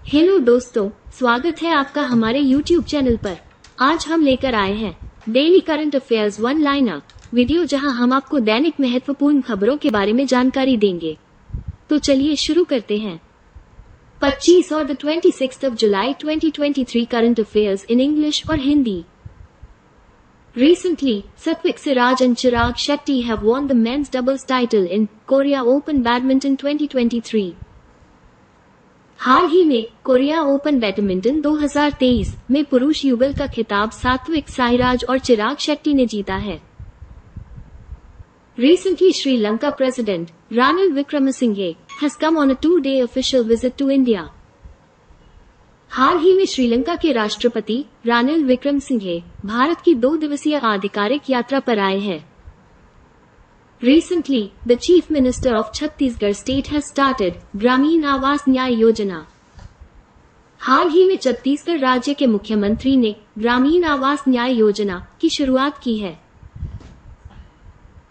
Hello दोस्तों, स्वागत है आपका हमारे YouTube चैनल पर। आज हम लेकर आए हैं daily current affairs one liner video, जहां हम आपको दैनिक महत्वपूर्ण खबरों के बारे में जानकारी देंगे। तो चलिए शुरू करते हैं। 25 और 26 जुलाई 2023 करंट अफेयर्स इन इंग्लिश और Hindi. Recently, Satvik Siraj and Chirag Shetty have won the men's doubles title in Korea Open Badminton 2023. हाल ही में कोरिया ओपन बैडमिंटन 2023 में पुरुष युगल का खिताब सात्विक साईराज और चिराग शेट्टी ने जीता है। Recently, Sri Lanka President Ranil Wickremesinghe has come on a 2-day official visit to India. हाल ही में श्रीलंका के राष्ट्रपति रानिल विक्रमसिंघे भारत की 2 दिवसीय आधिकारिक यात्रा पर आए हैं। Recently, the Chief Minister of Chhattisgarh State has started Gramin Awas न्याय योजना। हाल ही में छत्तीसगढ़ राज्य के मुख्यमंत्री ने ग्रामीण आवास न्याय योजना की शुरुआत की है।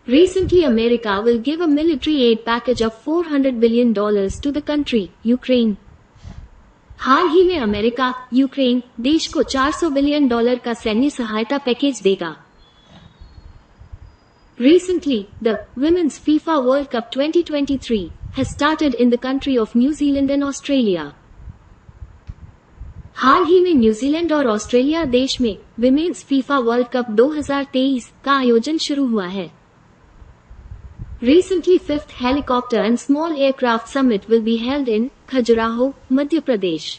Recently, America will give a military aid package of $400 billion to the country, Ukraine. हाल ही में अमेरिका यूक्रेन देश को $400 बिलियन का सैन्य सहायता पैकेज देगा। Recently, the Women's FIFA World Cup 2023 has started in the country of New Zealand and Australia. हाल ही में New Zealand और Australia देश में विमेन्स फीफा वर्ल्ड कप 2023 का आयोजन शुरू हुआ है। Recently, 5th Helicopter and Small Aircraft Summit will be held in Khajuraho, Madhya Pradesh.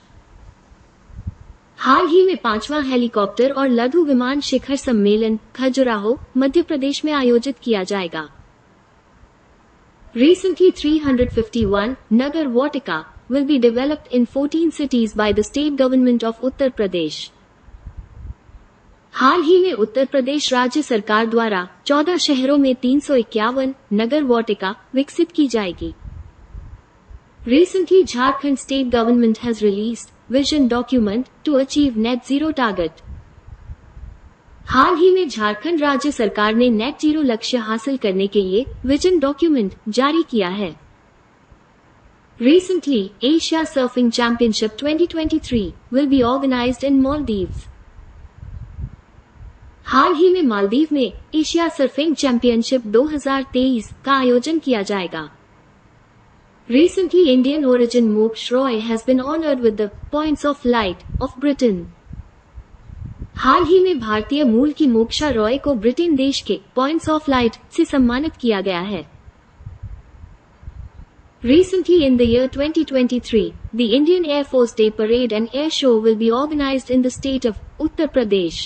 हाल ही में 5वां हेलीकॉप्टर और लघु विमान शिखर सम्मेलन खजुराहो, मध्य प्रदेश में आयोजित किया जाएगा। Recently, 351 Nagar Vatika will be developed in 14 cities by the state government of Uttar Pradesh. हाल ही में उत्तर प्रदेश राज्य सरकार द्वारा 14 शहरों में 351 नगर वाटिका विकसित की जाएगी। Recently, Jharkhand state government has released vision document to achieve net zero target. हाल ही में झारखंड राज्य सरकार ने नेट जीरो लक्ष्य हासिल करने के लिए विजन डॉक्यूमेंट जारी किया है। Recently, Asia Surfing Championship 2023 will be organized in Maldives. हाल ही में मालदीव में एशिया सर्फिंग चैंपियनशिप 2023 का आयोजन किया जाएगा। Recently, Indian origin Moksha Roy has been honored with the Points of Light of Britain. हाल ही में भारतीय मूल की मोक्षा रॉय को ब्रिटेन देश के Points of Light से सम्मानित किया गया है। Recently, in the year 2023, the Indian Air Force Day Parade and Air Show will be organized in the state of Uttar Pradesh.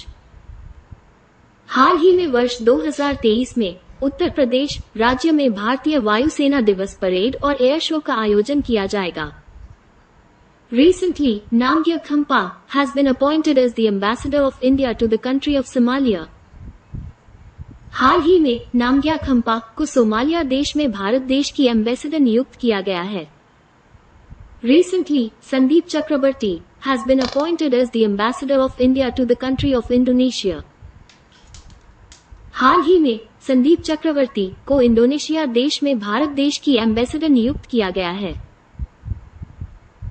हाल ही में वर्ष 2023 में उत्तर प्रदेश राज्य में भारतीय वायुसेना दिवस परेड और एयर शो का आयोजन किया जाएगा। Recently, Namgyal Khampa has been appointed as the ambassador of India to the country of Somalia. हाल ही में नामग्या खम्पा को सोमालिया देश में भारत देश की एम्बेसडर नियुक्त किया गया है। Recently, Sandeep Chakrabarti has been appointed as the ambassador of India to the country of Indonesia. हाल ही में संदीप चक्रवर्ती को इंडोनेशिया देश में भारत देश की एम्बेसडर नियुक्त किया गया है।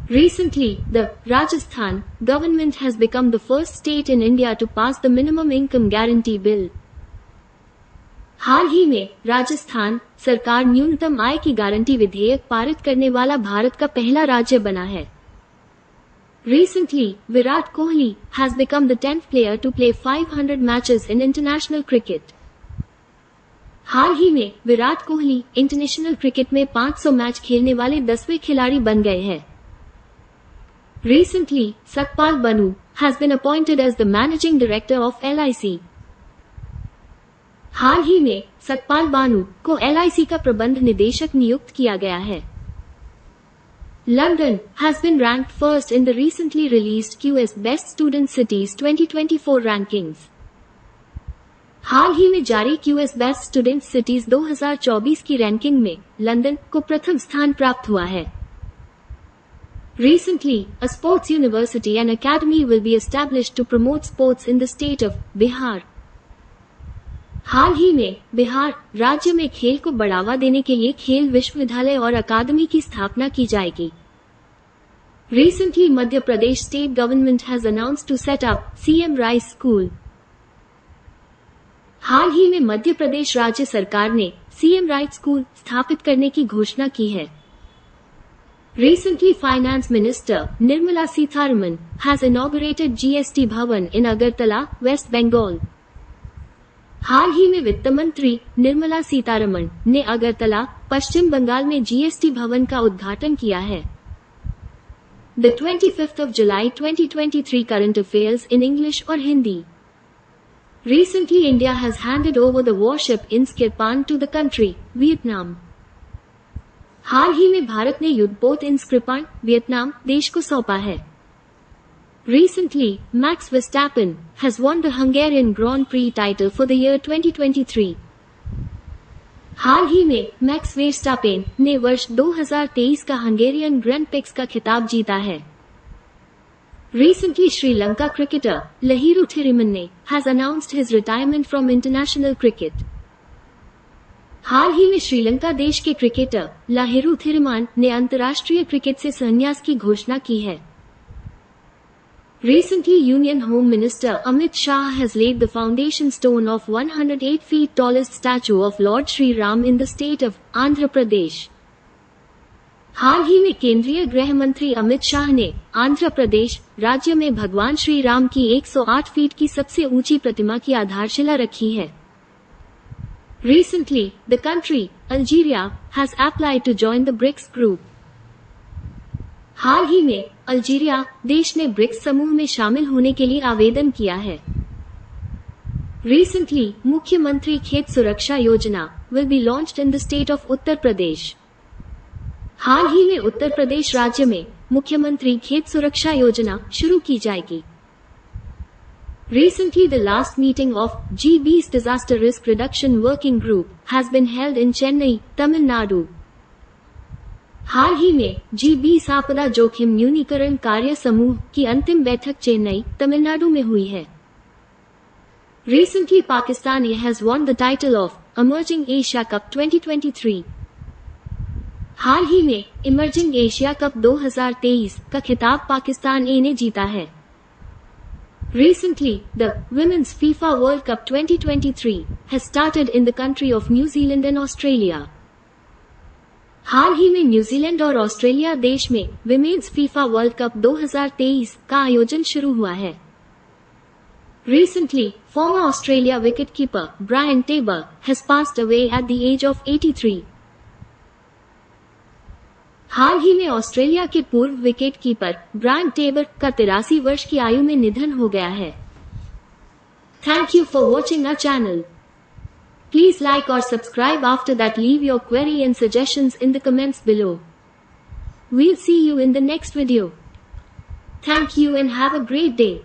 Recently, the Rajasthan government has become the first state in India to pass the minimum income guarantee bill. हाल ही में राजस्थान सरकार न्यूनतम आय की गारंटी विधेयक पारित करने वाला भारत का पहला राज्य बना है। Recently, Virat Kohli has become the 10th player to play 500 matches in international cricket. हाल ही में विराट कोहली इंटरनेशनल क्रिकेट में 500 मैच खेलने वाले 10वें खिलाड़ी बन गए हैं। Recently, Sakpal Banu has been appointed as the managing director of LIC. हाल ही में सतपाल बानू को LIC का प्रबंध निदेशक नियुक्त किया गया है। London has been ranked first in the recently released QS Best Student Cities 2024 rankings. हाल ही में जारी QS Best Student Cities 2024 की रैंकिंग में लंदन को प्रथम स्थान प्राप्त हुआ है। Recently, a sports university and academy will be established to promote sports in the state of Bihar. हाल ही में बिहार राज्य में खेल को बढ़ावा देने के लिए खेल विश्वविद्यालय और अकादमी की स्थापना की जाएगी। Recently, Madhya Pradesh state government has announced to set up CM Rice School. हाल ही में मध्य प्रदेश राज्य सरकार ने सीएम राइस स्कूल स्थापित करने की घोषणा की है. Recently, Finance Minister Nirmala Sitharaman has inaugurated GST Bhavan in Agartala, West Bengal. हाल ही में वित्त मंत्री निर्मला सीतारमण ने अगरतला, पश्चिम बंगाल में जीएसटी भवन का उद्घाटन किया है. The 25th of July 2023 current affairs in English और Hindi. Recently, India has handed over the warship Inskirpan to the country, Vietnam. हाल ही में भारत ने युद्धपोत इंस्क्रिपान, वियतनाम देश को सौंपा है. Recently, Max Verstappen has won the Hungarian Grand Prix title for the year 2023. हाल ही में max वेस्टापेन ने वर्ष 2023 का हंगेरियन ग्रैंड प्रिक्स का खिताब जीता है. Recently, Sri Lanka cricketer Lahiru Thirimanne has announced his retirement from international cricket. हाल ही में श्रीलंका देश के क्रिकेटर लाहिरू थिरिमान ने अंतर्राष्ट्रीय क्रिकेट से संन्यास की घोषणा की है. Recently, Union Home Minister Amit Shah has laid the foundation stone of 108 feet tallest statue of Lord Shri Ram in the state of Andhra Pradesh. हाल ही में केंद्रीय गृह मंत्री अमित शाह ने आंध्र प्रदेश राज्य में भगवान श्री राम की 108 फीट की सबसे ऊंची प्रतिमा की आधारशिला रखी है. Recently, the country, Algeria, has applied to join the BRICS group. हाल ही में अल्जीरिया देश ने ब्रिक्स समूह में शामिल होने के लिए आवेदन किया है. Recently, मुख्यमंत्री खेत सुरक्षा योजना will be launched in the state of Uttar Pradesh. हाल ही में उत्तर प्रदेश राज्य में मुख्यमंत्री खेत सुरक्षा योजना शुरू की जाएगी. Recently, the last meeting of G20 Disaster Risk Reduction Working Group has been held in Chennai, Tamil Nadu. हाल ही में G20 आपदा जोखिम न्यूनीकरण कार्य समूह की अंतिम बैठक चेन्नई, तमिलनाडु में हुई है. Recently, Pakistan has won the title of Emerging Asia Cup 2023. हाल ही में इमर्जिंग एशिया कप 2023 का खिताब पाकिस्तान ए ने जीता है. Recently, the Women's FIFA World Cup 2023 has started in the country of New Zealand and Australia. हाल ही में न्यूजीलैंड और ऑस्ट्रेलिया देश में विमेन्स फीफा वर्ल्ड कप 2023 का आयोजन शुरू हुआ है. Recently, former Australia wicketkeeper Brian Taber has passed away at the age of 83. हाल ही में ऑस्ट्रेलिया के पूर्व विकेट कीपर ब्रायन टेबर का 83 वर्ष की आयु में निधन हो गया है. Thank you for watching our channel. Please like और subscribe. After that leave your query and suggestions in the comments below. We'll see you in the next video. Thank you and have a great day.